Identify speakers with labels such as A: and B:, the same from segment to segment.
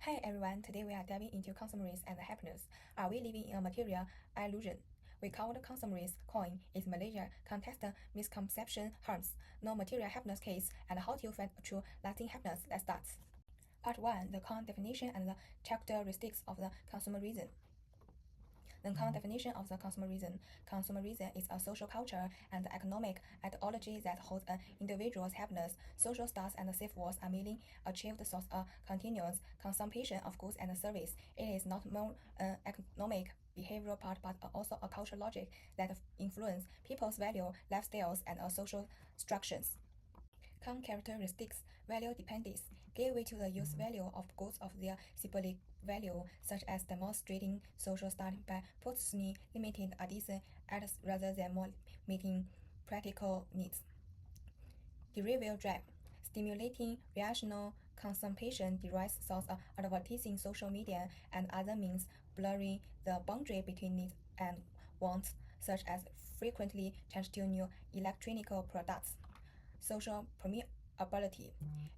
A: Hi everyone, today we are diving into consumerism and happiness. Are we living in a material illusion? We covered consumerist coin is Malaysia, context misconception harms, no material happiness case, and how to find true lasting happiness. Let's start. Part 1, the common definition and the characteristics of the consumerism. The common definition of the consumerism. Consumerism is a social culture and economic ideology that holds an individual's happiness, social status, and self-worth are merely achieved through a continuous consumption of goods and services. It is not more an economic behavioral part, but also a cultural logic that influences people's value, lifestyles, and social structures. Common characteristics: value dependence, give way to the use value of goods of their symbolic value, such as demonstrating social status by purposely limiting addition acts rather than more meeting practical needs. Derivative drive, stimulating rational consumption derives source of advertising, social media, and other means blurring the boundary between needs and wants, such as frequently changed to new electronic products. Social permeability.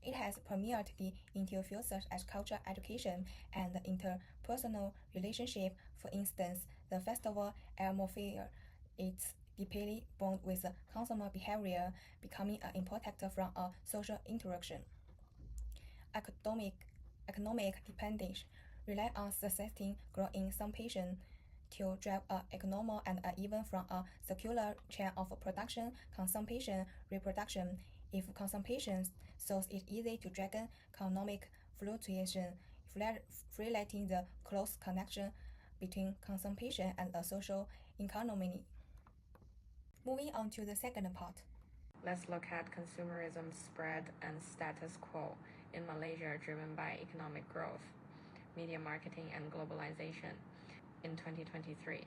A: It has permeated into fields such as culture, education, and interpersonal relationship. For instance, the festival atmosphere is deeply bound with consumer behavior, becoming an important factor from a social interaction. Economic dependence rely on sustaining growth in consumption to drive economic and even from a circular chain of production, consumption, reproduction. If consumption source is easy to drag economic fluctuation, highlighting the close connection between consumption and a social economy. Moving on to the second part.
B: Let's look at consumerism's spread and status quo in Malaysia, driven by economic growth, media marketing, and globalization. In 2023,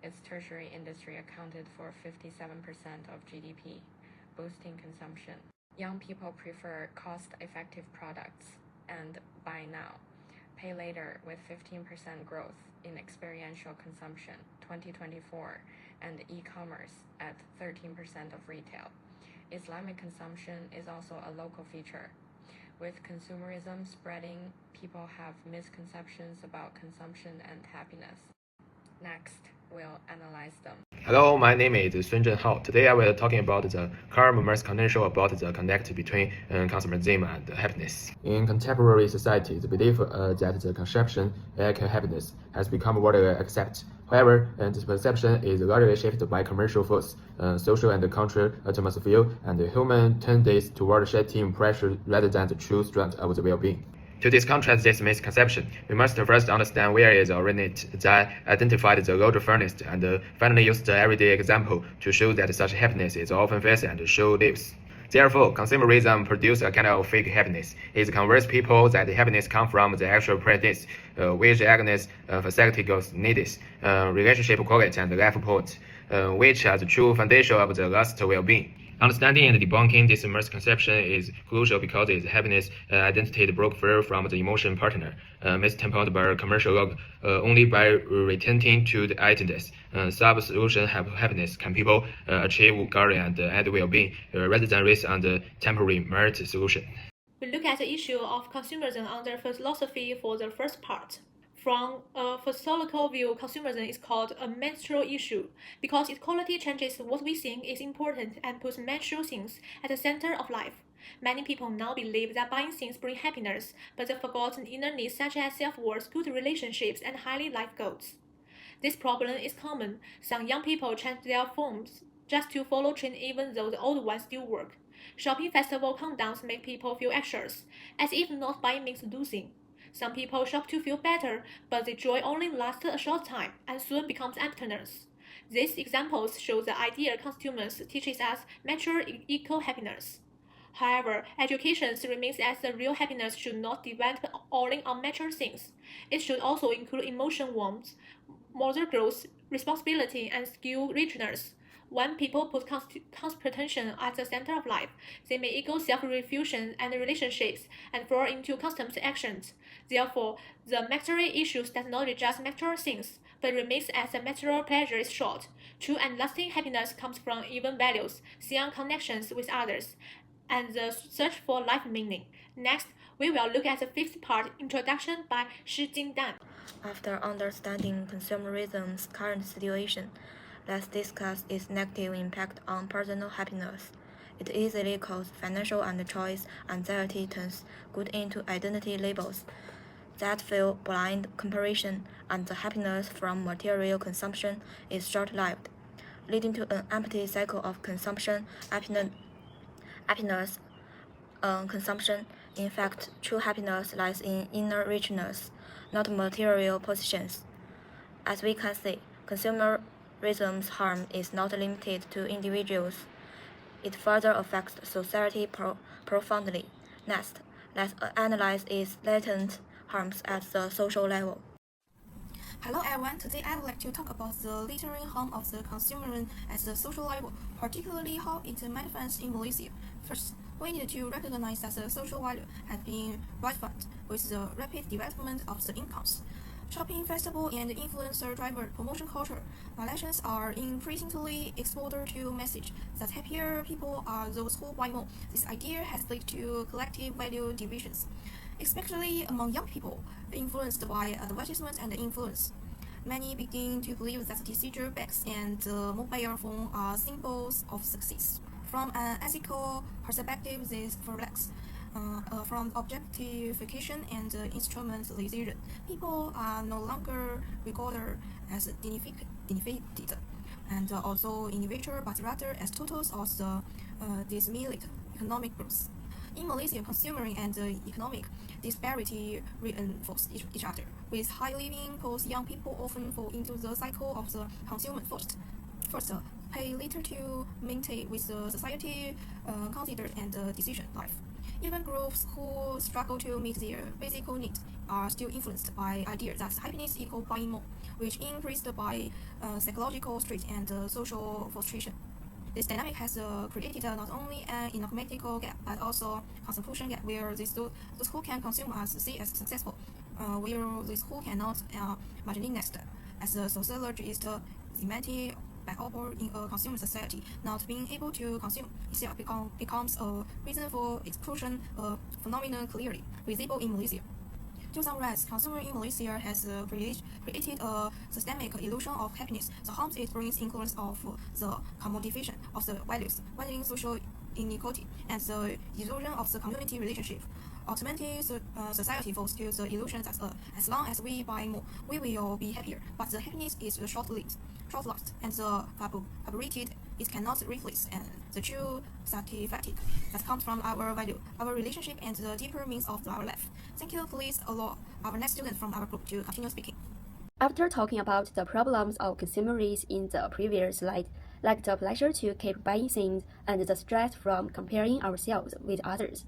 B: its tertiary industry accounted for 57% of GDP, boosting consumption. Young people prefer cost-effective products and buy now, pay later, with 15% growth in experiential consumption 2024 and e-commerce at 13% of retail. Islamic consumption is also a local feature. With consumerism spreading, people have misconceptions about consumption and happiness. Next, we'll analyze them.
C: Hello, my name is Sun Zhenhao. Today I will talking about the common misconception about the connect between consumerism and happiness. In contemporary society, the belief that the consumption like happiness has become widely accepted. However, this perception is largely shaped by commercial force, social and cultural atmosphere, and human tendencies toward setting pressure rather than the true strength of the well-being. To discontrast this misconception, we must first understand where it originated, then identify the road furnished, and finally use the everyday example to show that such happiness is often felt and short-lived. Therefore, consumerism produces a kind of fake happiness. It convinces people that happiness comes from the actual presence, which agonists facilitate needs, relationship quality, and life purpose, which are the true foundation of the lasting well-being. Understanding and debunking this misconception is crucial because its happiness identity broke free from the emotion partner, mistempered by commercial log, only by returning to the identities. Sub-solution happiness can people achieve goal and well-being rather than rest on the temporary merit solution.
D: We look at the issue of consumerism under philosophy for the first part. From a philosophical view, consumerism is called a material issue because its quality changes what we think is important and puts material things at the center of life. Many people now believe that buying things bring happiness, but they've forgotten inner needs such as self-worth, good relationships, and highly life goals. This problem is common. Some young people change their phones just to follow trend even though the old ones still work. Shopping festival countdowns make people feel anxious, as if not buying means losing. Some people shop to feel better, but the joy only lasts a short time and soon becomes emptiness. These examples show the idea consumers teaches us mature equal happiness. However, education remains as the real happiness should not depend only on mature things. It should also include emotion warmth, moral growth, responsibility, and skill richness. When people put competition at the center of life, they may ego self-refusion and relationships and fall into customs actions. Therefore, the material issues does not just material things, but remains as the material pleasure is short. True and lasting happiness comes from even values, strong connections with others, and the search for life meaning. Next, we will look at the fifth part, Introduction by Shi Jingdan.
E: After understanding consumerism's current situation, let's discuss its negative impact on personal happiness. It easily causes financial and choice anxiety, turns good into identity labels that fuel blind comparison, and the happiness from material consumption is short-lived, leading to an empty cycle of consumption, happiness, consumption. In fact, true happiness lies in inner richness, not material possessions. As we can see, consumerism's harm is not limited to individuals. It further affects society profoundly. Next, let's analyze its latent harms at the social level.
A: Hello everyone, today I would like to talk about the latent harm of the consumerism at the social level, particularly how it manifests in Malaysia. First, we need to recognize that the social value has been ratified with the rapid development of the incomes. Shopping festival and influencer driven promotion culture, Malaysians are increasingly exposed to message that happier people are those who buy more. This idea has led to collective value divisions, especially among young people, influenced by advertisements and influence. Many begin to believe that digital bags and the mobile phone are symbols of success. From an ethical perspective, this reflects from objectification and instrumentalization. People are no longer regarded as dignified and also individual, but rather as totals of the dismillied economic growth. In Malaysia, consumer and economic disparity reinforce each other. With high living costs, young people often fall into the cycle of the consumer first pay later to maintain with the society considered and decision life. Even groups who struggle to meet their basic needs are still influenced by ideas that happiness equals buying more, which increased by psychological stress and social frustration. This dynamic has created not only an economical gap, but also consumption gap, where those who can consume are seen as successful, where those who cannot are marginalized. As a sociologist, cemented by all in a consumer society, not being able to consume itself becomes a reason for exclusion, a phenomenon clearly visible in Malaysia. To summarize, consumer in Malaysia has created a systemic illusion of happiness. The harms it brings influence of the commodification of the values, widening social inequality, and the erosion of the community relationship. Ultimately, society falls to the illusion that as long as we buy more, we will be happier. But the happiness is short-lived, and the fabricated it cannot replace and the true satisfaction that comes from our value, our relationship, and the deeper meaning of our life. Thank you. Please allow our next student from our group to continue speaking.
F: After talking about the problems of consumerism in the previous slide, like the pleasure to keep buying things and the stress from comparing ourselves with others,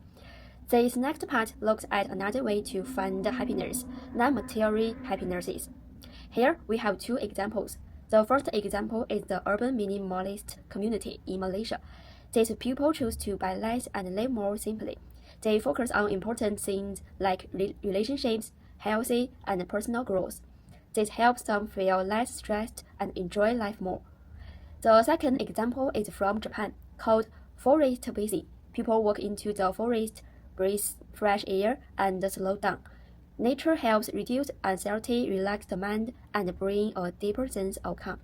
F: this next part looks at another way to find happiness, non-material happinesses. Here we have two examples. The first example is the urban minimalist community in Malaysia. These people choose to buy less and live more simply. They focus on important things like relationships, healthy, and personal growth. This helps them feel less stressed and enjoy life more. The second example is from Japan, called forest bathing. People walk into the forest, breathe fresh air, and slow down. Nature helps reduce anxiety, relax the mind, and bring a deeper sense of calm.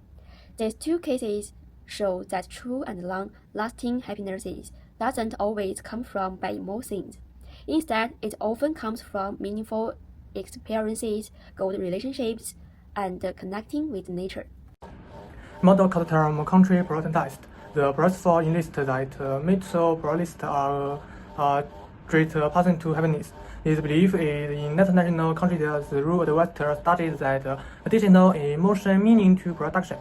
F: These two cases show that true and long-lasting happiness doesn't always come from buying more things. Instead, it often comes from meaningful experiences, good relationships, and connecting with nature.
G: Model cut term country prioritized. The principle enlists that mutual pluralists are a great path to happiness. His belief is in international countries through advanced studies that additional emotion meaning to production.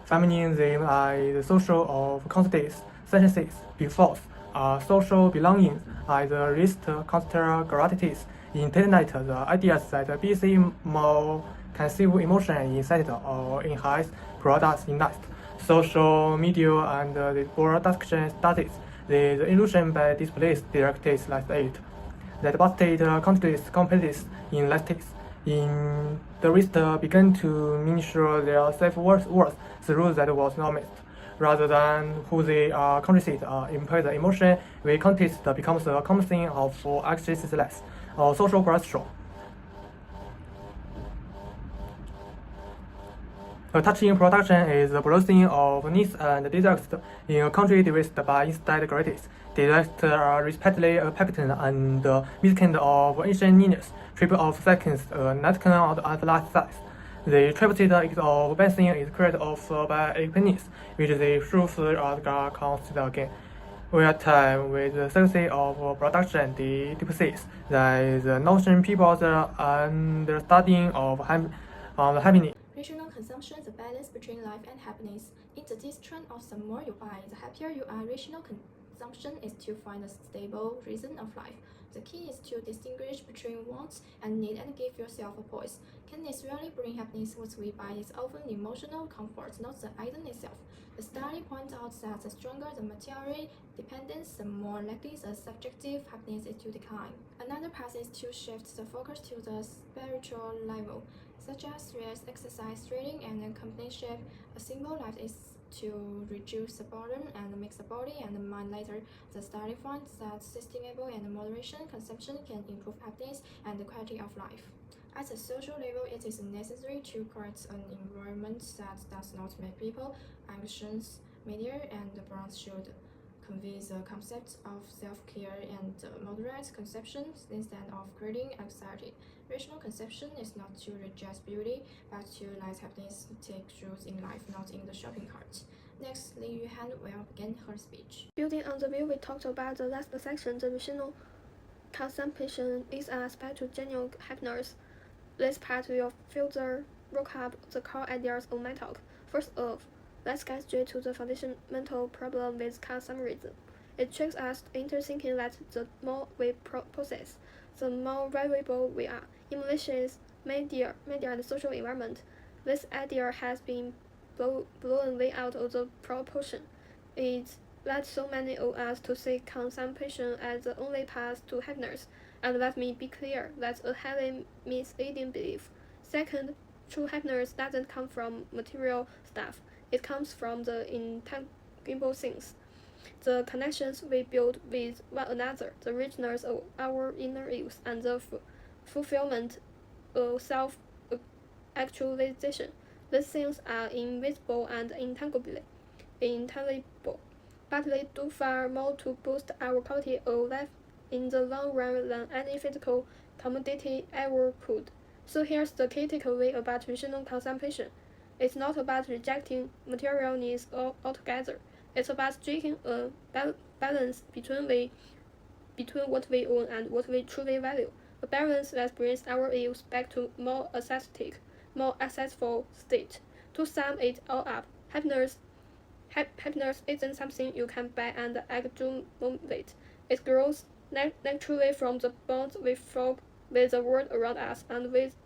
G: Feminism as the social of constants, sentences, before social belonging as the least consider gratuities. In internet, the ideas that BC more conceive emotion in set or enhance products in life. Social media and the production studies the illusion by displays directed like it. That busted countries competes in elastics. In the West began to measure their self-worth through that was normal. Rather than who they are conscious impaired emotion, we contest becomes a common thing of access less. or social pressure. A touching production is the processing of needs and desires in a country devised by instant greatest. Desires are respectively a pattern and midpoint of instantaneous, triple of seconds, a net count at last size. The tripled X of benzene is created of by exponents, which the proofs are considered again. Where time with the success of production deposits, there is a notion people's understanding of happiness.
H: Rational consumption is a balance between life and happiness. In the trend of the more you buy, the happier you are. Rational consumption is to find a stable reason of life. The key is to distinguish between wants and need and give yourself a voice. Can this really bring happiness? What we buy is often emotional comfort, not the item itself. The study points out that the stronger the material dependence, the more likely the subjective happiness is to decline. Another path is to shift the focus to the spiritual level, such as rest, exercise, reading, and companionship. A simple life is to reduce the burden and make the body and the mind lighter. The study finds that sustainable and moderation consumption can improve happiness and the quality of life. At a social level, it is necessary to create an environment that does not make people anxious. Media and brands should convey the concept of self-care and moderate consumption instead of creating anxiety. Rational consumption is not to reject beauty, but to let happiness take root in life, not in the shopping cart. Next, LIUYINUO will begin her speech.
I: Building on the view we talked about the last section, the rational consumption is an aspect to genuine happiness. This part will further work up the core ideas of my talk. First off, let's get straight to the fundamental problem with consumerism. It tricks us into thinking that the more we possess, the more valuable we are. In malicious media and social environment, this idea has been blown way out of the proportion. It led so many of us to see consumption as the only path to happiness. And let me be clear, that's a highly misleading belief. Second, true happiness doesn't come from material stuff. It comes from the intangible things, the connections we build with one another, the richness of our inner youth, and the fulfillment of self-actualization. These things are invisible and intangible, but they do far more to boost our quality of life in the long run than any physical commodity ever could. So here's the key takeaway about rational consumption. It's not about rejecting material needs altogether. It's about striking a balance between what we own and what we truly value. A balance that brings our youth back to more aesthetic, more accessible state. To sum it all up, happiness isn't something you can buy and accumulate. It grows naturally from the bonds we form with the world around us and with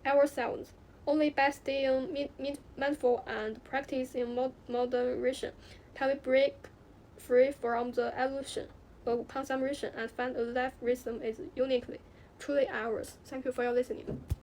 I: ourselves. Only by staying mindful and practicing moderation can we break free from the illusion of consumption and find a life rhythm is uniquely, truly ours. Thank you for your listening.